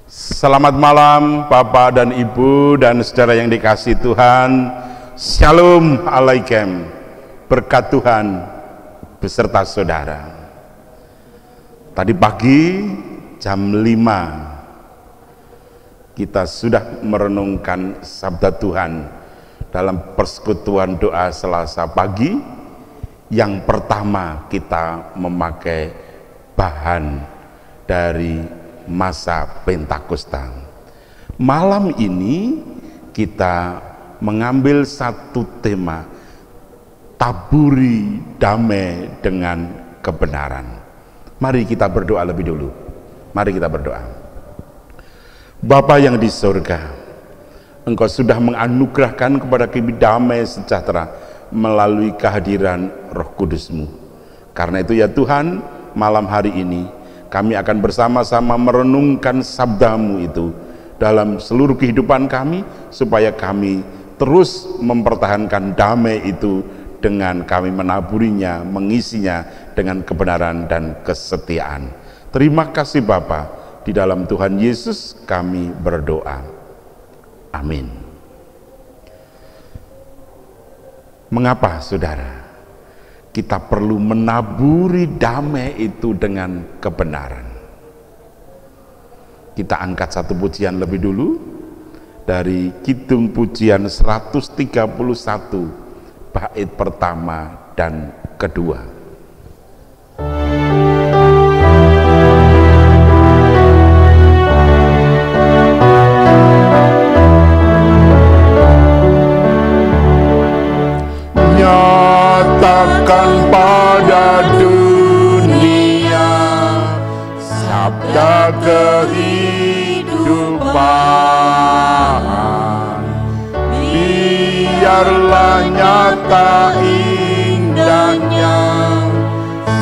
Selamat malam Bapak dan Ibu dan saudara yang dikasihi Tuhan. Shalom alaikum. Berkat Tuhan beserta saudara. Tadi pagi jam 5 kita sudah merenungkan sabda Tuhan dalam persekutuan doa Selasa pagi. Yang pertama kita memakai bahan dari masa Pentakosta. Malam ini kita mengambil satu tema, taburi damai dengan kebenaran. Mari kita berdoa lebih dulu. Mari kita berdoa. Bapa yang di surga, Engkau sudah menganugerahkan kepada kami damai sejahtera melalui kehadiran Roh Kudus-Mu. Karena itu ya Tuhan, malam hari ini kami akan bersama-sama merenungkan sabda-Mu itu dalam seluruh kehidupan kami, supaya kami terus mempertahankan damai itu dengan kami menaburinya, mengisinya dengan kebenaran dan kesetiaan. Terima kasih Bapa, di dalam Tuhan Yesus kami berdoa. Amin. Mengapa saudara kita perlu menaburi damai itu dengan kebenaran? Kita angkat satu pujian lebih dulu dari Kidung Pujian 131 bait pertama dan kedua. Nyatakan pada dunia sabda kehidupan, biarlah nyata indahnya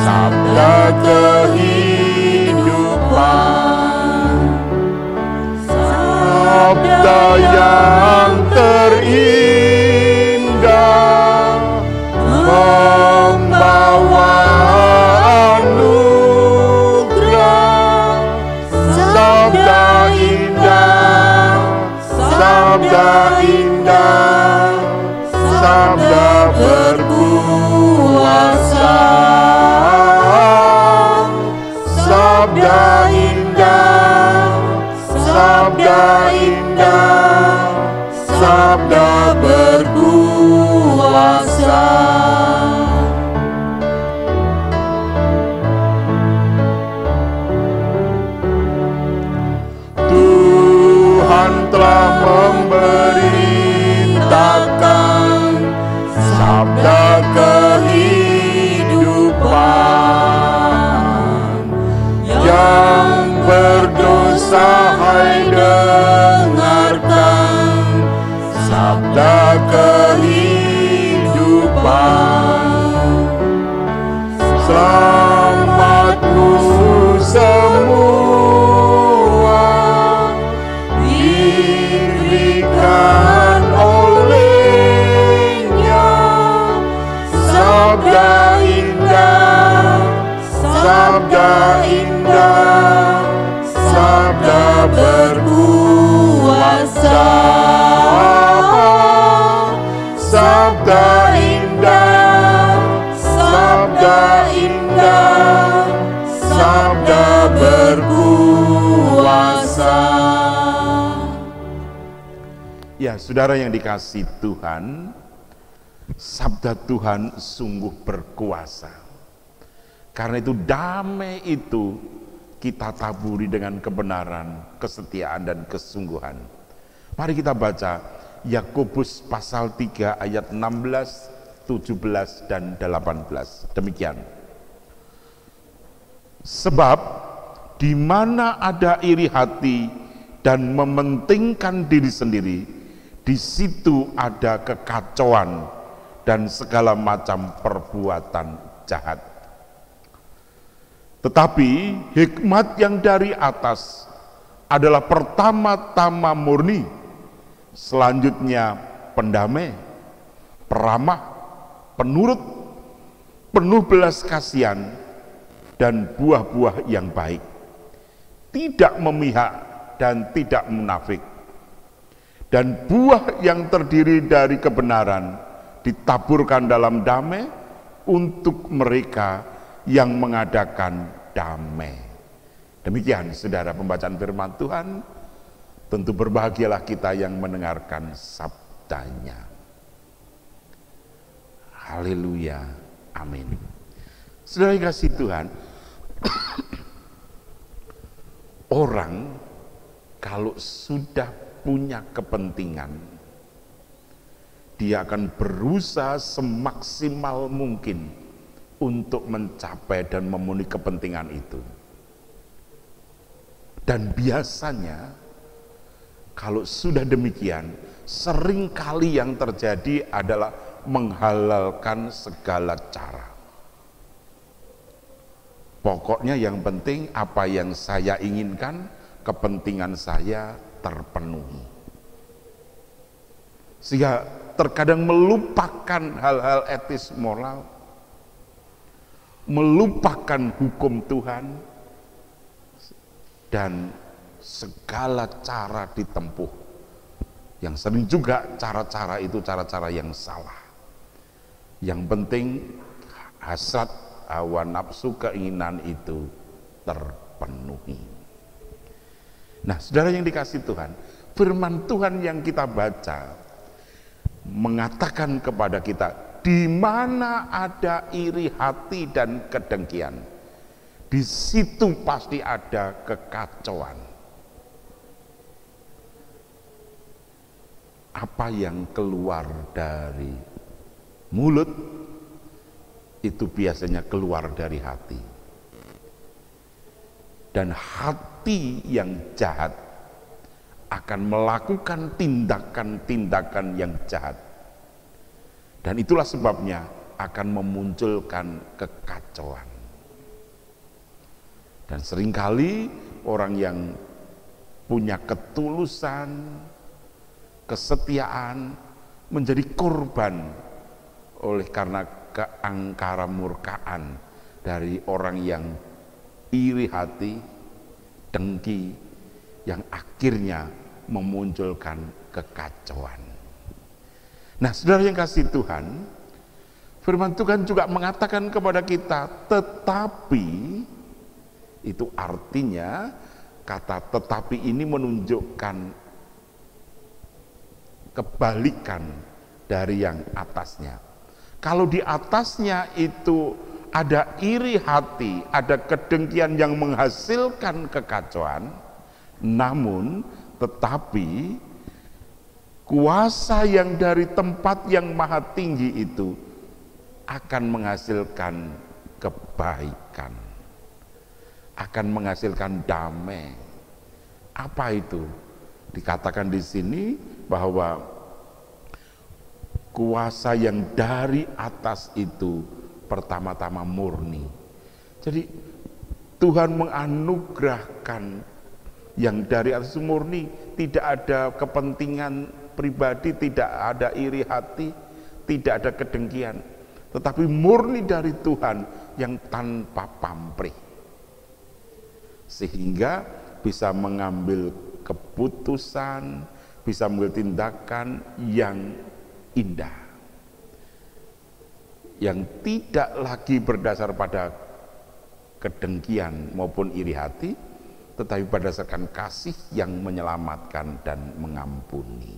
sabda kehidupan, sabda yang terindah membawa anugerah, sabda indah, sabda indah, sabda berkuasa, sabda indah, sabda indah, sabda berkuasa. Telah memberitakan sabda kehidupan, yang berdosa hai dengarkan sabda kehidupan. Selamatmu semua olehnya, sabda indah, sabda indah, sabda berkuasa, sabda indah, sabda indah, sabda berkuasa. Ya, saudara yang dikasihi Tuhan, sabda Tuhan sungguh berkuasa. Karena itu damai itu kita taburi dengan kebenaran, kesetiaan dan kesungguhan. Mari kita baca Yakobus pasal 3 ayat 16, 17 dan 18. Demikian. Sebab di mana ada iri hati dan mementingkan diri sendiri, di situ ada kekacauan dan segala macam perbuatan jahat. Tetapi hikmat yang dari atas adalah pertama-tama murni, selanjutnya pendamai, peramah, penurut, penuh belas kasihan, dan buah-buah yang baik, tidak memihak dan tidak munafik. Dan buah yang terdiri dari kebenaran ditaburkan dalam damai untuk mereka yang mengadakan damai. Demikian saudara pembacaan firman Tuhan. Tentu berbahagialah kita yang mendengarkan sabdanya. Haleluya, amin. Saudara yang kasih Tuhan, orang kalau sudah punya kepentingan, dia akan berusaha semaksimal mungkin untuk mencapai dan memenuhi kepentingan itu. Dan biasanya kalau sudah demikian, seringkali yang terjadi adalah menghalalkan segala cara. Pokoknya yang penting apa yang saya inginkan, kepentingan saya terpenuhi. Sehingga terkadang melupakan hal-hal etis moral, melupakan hukum Tuhan, dan segala cara ditempuh. Yang sering juga cara-cara itu cara-cara yang salah. Yang penting hasrat, hawa nafsu, keinginan itu terpenuhi. Nah, saudara yang dikasih Tuhan, firman Tuhan yang kita baca mengatakan kepada kita, di mana ada iri hati dan kedengkian, di situ pasti ada kekacauan. Apa yang keluar dari mulut itu biasanya keluar dari hati. Dan hati yang jahat akan melakukan tindakan-tindakan yang jahat. Dan itulah sebabnya akan memunculkan kekacauan. Dan seringkali orang yang punya ketulusan, kesetiaan menjadi korban oleh karena keangkara murkaan dari orang yang iri hati, dengki, yang akhirnya memunculkan kekacauan. Nah, saudara yang kasih Tuhan, firman Tuhan juga mengatakan kepada kita, tetapi, itu artinya kata tetapi ini menunjukkan kebalikan dari yang atasnya. Kalau di atasnya itu ada iri hati, ada kedengkian yang menghasilkan kekacauan, namun tetapi kuasa yang dari tempat yang maha tinggi itu akan menghasilkan kebaikan, akan menghasilkan damai. Apa itu? Dikatakan di sini bahwa kuasa yang dari atas itu pertama-tama murni. Jadi Tuhan menganugerahkan yang dari atas murni, tidak ada kepentingan pribadi, tidak ada iri hati, tidak ada kedengkian, tetapi murni dari Tuhan yang tanpa pamrih, sehingga bisa mengambil keputusan, bisa mengambil tindakan yang indah, yang tidak lagi berdasar pada kedengkian maupun iri hati, tetapi berdasarkan kasih yang menyelamatkan dan mengampuni.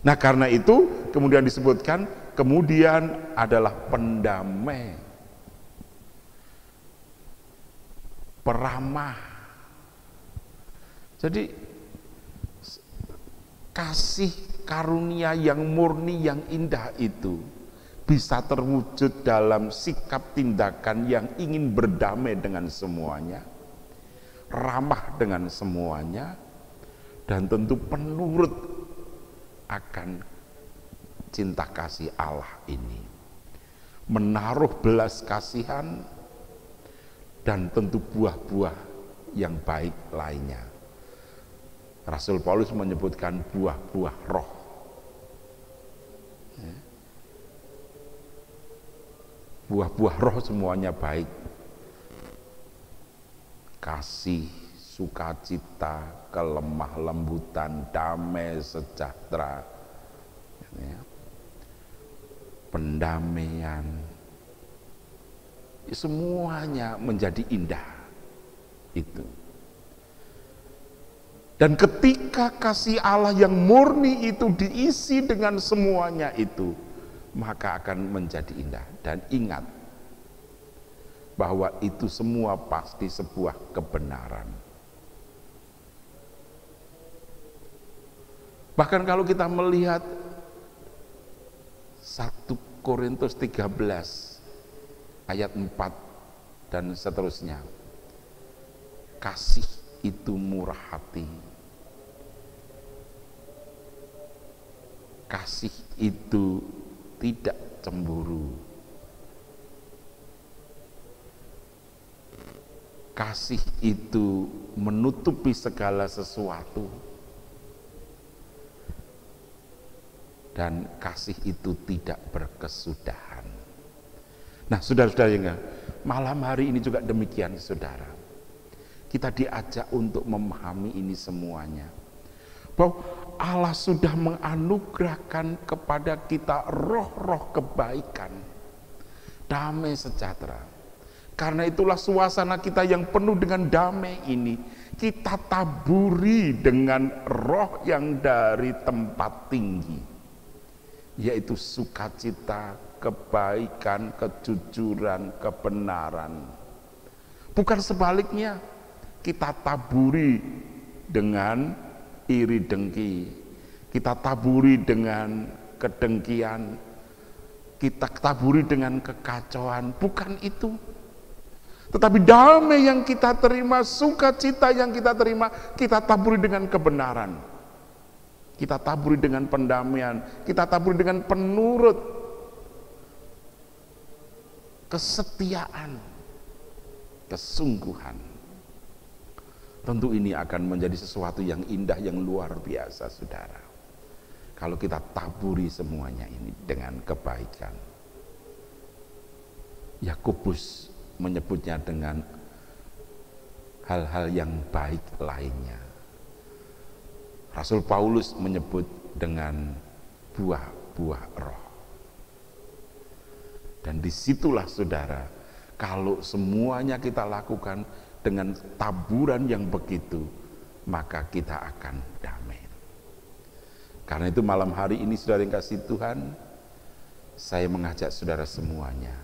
Nah, karena itu kemudian disebutkan kemudian adalah pendamai, peramah. Jadi kasih karunia yang murni, yang indah itu bisa terwujud dalam sikap tindakan yang ingin berdamai dengan semuanya, ramah dengan semuanya, dan tentu penurut akan cinta kasih Allah ini, menaruh belas kasihan dan tentu buah-buah yang baik lainnya. Rasul Paulus menyebutkan buah-buah roh. Buah-buah roh semuanya baik. Kasih, sukacita, kelemah lembutan, damai sejahtera, ya, pendamaian, semuanya menjadi indah itu. Dan ketika kasih Allah yang murni itu diisi dengan semuanya itu, maka akan menjadi indah. Dan ingat bahwa itu semua pasti sebuah kebenaran. Bahkan kalau kita melihat 1 Korintus 13 ayat 4 dan seterusnya, kasih itu murah hati, kasih itu tidak cemburu, kasih itu menutupi segala sesuatu, dan kasih itu tidak berkesudahan. Nah, saudara-saudara yang malam hari ini juga demikian, saudara. Kita diajak untuk memahami ini semuanya, bahwa Allah sudah menganugerahkan kepada kita roh-roh kebaikan, damai sejahtera. Karena itulah suasana kita yang penuh dengan damai ini kita taburi dengan roh yang dari tempat tinggi, yaitu sukacita, kebaikan, kejujuran, kebenaran. Bukan sebaliknya, kita taburi dengan iri dengki, kita taburi dengan kedengkian, kita taburi dengan kekacauan. Bukan itu. Tetapi damai yang kita terima, sukacita yang kita terima, kita taburi dengan kebenaran, kita taburi dengan pendamaian, kita taburi dengan penurut, kesetiaan, kesungguhan. Tentu ini akan menjadi sesuatu yang indah, yang luar biasa, saudara, kalau kita taburi semuanya ini dengan kebaikan. Yakobus menyebutnya dengan hal-hal yang baik lainnya. Rasul Paulus menyebut dengan buah-buah roh. Dan disitulah, saudara, kalau semuanya kita lakukan dengan taburan yang begitu, maka kita akan damai. Karena itu malam hari ini, saudara yang kasih Tuhan, saya mengajak saudara semuanya,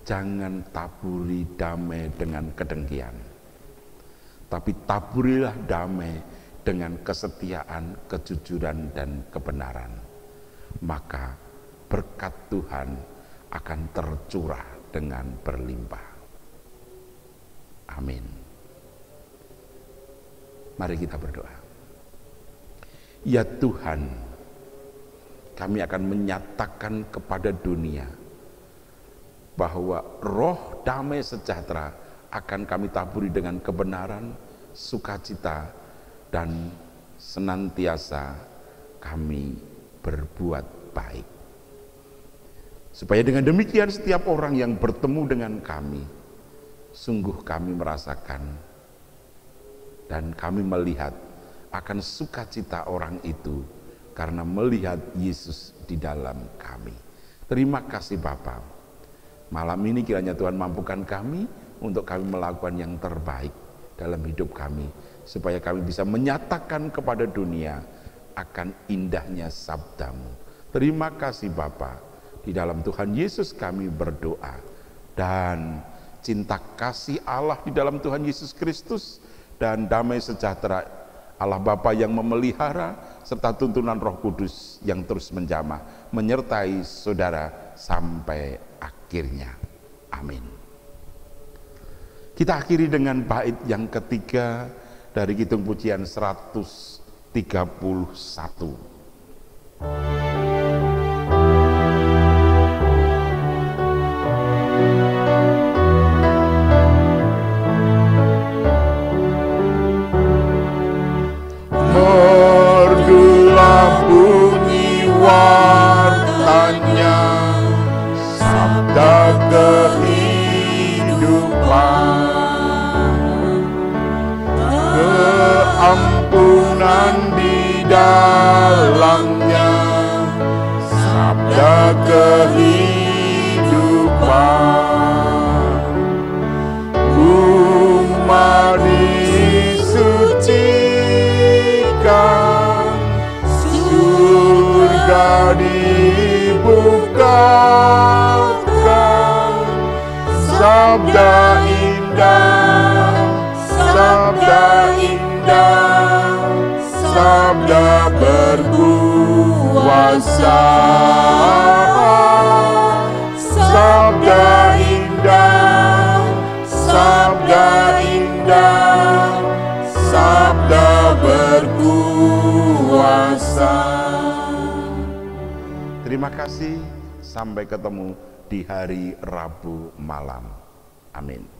jangan taburi damai dengan kedengkian, tapi taburilah damai dengan kesetiaan, kejujuran, dan kebenaran. Maka berkat Tuhan akan tercurah dengan berlimpah. Amin. Mari kita berdoa. Ya Tuhan, kami akan menyatakan kepada dunia bahwa roh damai sejahtera akan kami taburi dengan kebenaran, sukacita, dan senantiasa kami berbuat baik. Supaya dengan demikian setiap orang yang bertemu dengan kami, sungguh kami merasakan dan kami melihat akan sukacita orang itu karena melihat Yesus di dalam kami. Terima kasih Bapa. Malam ini kiranya Tuhan mampukan kami untuk kami melakukan yang terbaik dalam hidup kami, supaya kami bisa menyatakan kepada dunia akan indahnya sabdamu. Terima kasih Bapa. Di dalam Tuhan Yesus kami berdoa, dan cinta kasih Allah di dalam Tuhan Yesus Kristus dan damai sejahtera Allah Bapa yang memelihara serta tuntunan Roh Kudus yang terus menjamah menyertai saudara sampai akhirnya. Amin. Kita akhiri dengan bait yang ketiga dari Kidung Pujian 131. Merdulah bunyi wartanya, sabda kehidupan, di dalamnya sabda kehidupan. Umat disucikan, surga dibukakan. Sabda indah, sabda indah, sabda berkuasa. Sabda indah, sabda indah, sabda berkuasa. Terima kasih, sampai ketemu di hari Rabu malam. Amin.